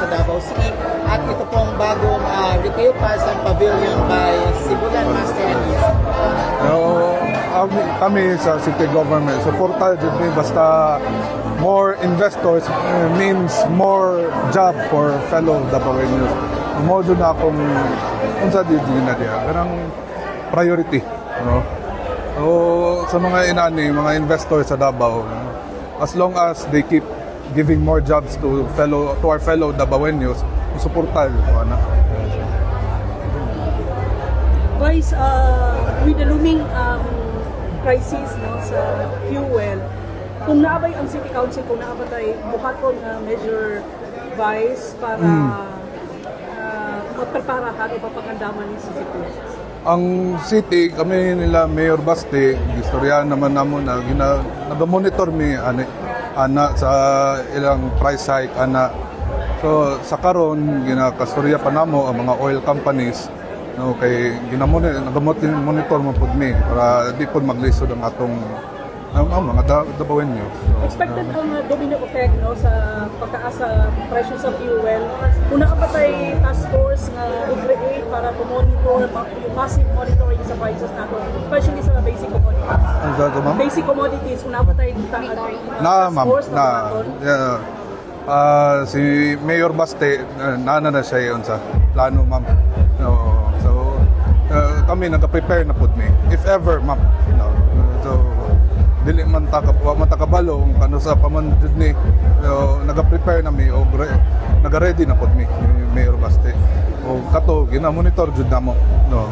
sa Davao City at ito pong bagong retail plaza and pavilion by Sibulan Master and East. Kami sa city government, supporta dyan ni basta more investors means more job for fellow Davaoenos. Mo dyan na akong unsa di na diya, karang priority. No? So, sa mga inani, mga investors sa Davao, as long as they keep giving more jobs to our fellow Davaoenos, suporta ko na. Vice, with the looming crisis no, sa fuel, kung naabay ang City Council, kung naabay buhaton na measure, Vice, para magpreparahan o papagandaman ni City. Ang city, kami nila Mayor Baste, istorya naman namo na nag-monitor mi ana sa ilang price hike ana. So sa karon ginakastorya pa namo ang mga oil companies no kay nag-monitor mo pud mi para di pud maglisod ang atong mga Davaoenyo. Expected ang domino effect no sa pagtaas sa presyo sa fuel. Kung nakapatay task force nga i-create para to-monitor yung passive monitoring sa prices nato, especially sa basic commodities. Ano sa ma'am? Basic commodities, kung nakapatay task force na si Mayor Baste na siya yun sa plano ma'am. So kami nag-prepare na pud mi if ever ma'am. So dili man matakabalo kung ano sa pamandud ni naga-prepare na mi o naga-ready na pod mi Mayor Baste o kato gina-monitor jud namo no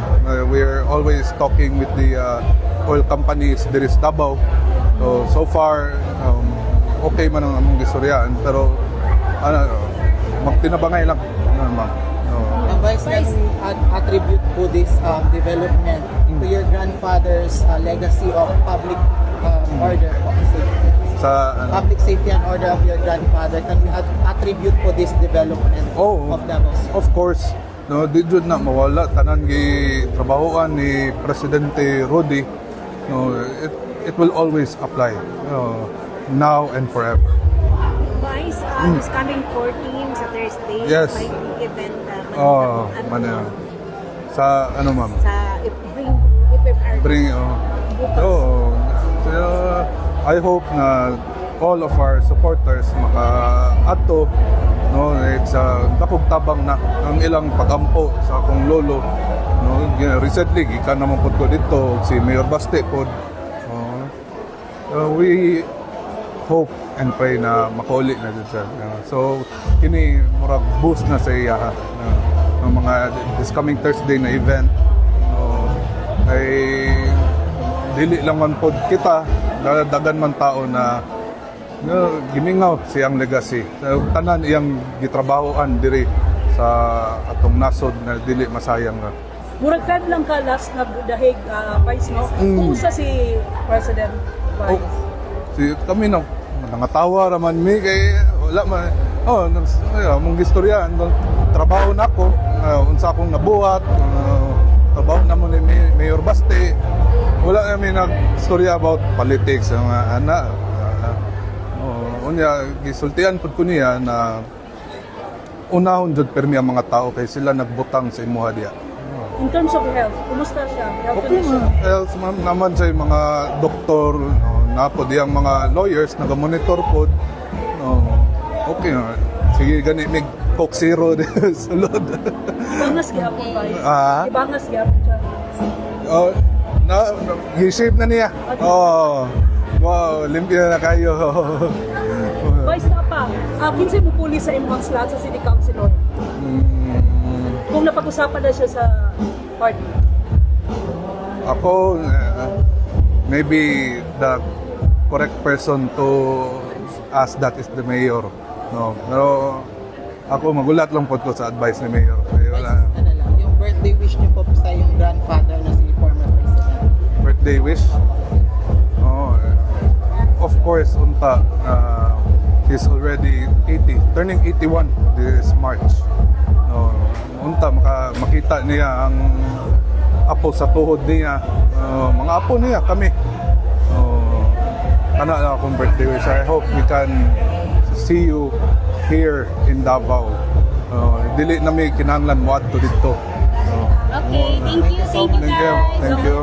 we're always talking with the oil companies there is Davao so far okay man ang among gistoryaan pero magtinabangay lang ma'am. Vice, can you attribute to this development to your grandfather's legacy of public order public safety and order of your grandfather? Can you attribute to this development of Davao City? Of course, no, di jud na mawala tanan gi trabahoan ni Presidente Rudy. No, it will always apply now and forever. Vice, this coming 14 sa Thursday, Yes. may big event sa ano ma'am? Sa Bring I hope na all of our supporters maka-adto no it's dakog tabang na ang ilang pagampo sa akong lolo no recently gikan naman pud ko dito si Mayor Baste pud we hope and pray na makauli na dito siya. So kini murag boost na sa iya ng mga this coming Thursday na event ay dili lang man pod kita dagan man tao na gimingaw siyang legacy tanan iyang gitrabahoan diri sa atong nasod na dili masayang na Murag fed lang ka last nagdahig Vice no? Kumusta si President Vice? Kami nangatawa raman mi kay wala man mong gistoryaan trabaho na ako unsa akong nabuhat trabaho na mo ni Mayor Baste wala kami nagstorya about politics mga ana unya gisultian pud ko niya na unahon jud permi ang mga tao kay sila nagbutang sa imuha diya. In terms of health, kumusta siya? Health naman sa mga doktor napod diyang mga lawyers naga-monitor pod okay sige gani mig Coke Zero sulod. Ibangas gyapon Vice. Ibangas gyapon siya. Gisip na niya. Wow, limpyo na kayo. Vice na pa, kinsay mo puli sa imong slot sa City Councilor? Kung napag-usapan na siya sa party. Ako, maybe the correct person to ask that is the mayor. No, pero ako magulat lang po ko sa advice ni mayor. Kaya wala. Yung birthday wish niyo po sa yung grandfather na si former president. Birthday wish? Of course, unta. He's already 80, turning 81 this March. Unta makita niya ang apo sa tuhod niya. Mga apo niya kami. Kana lang akong birthday wish. I hope we can see you here in Davao. Dili na may kinahanglan mo adto dito. Okay, thank you Thank you. guys. Thank you.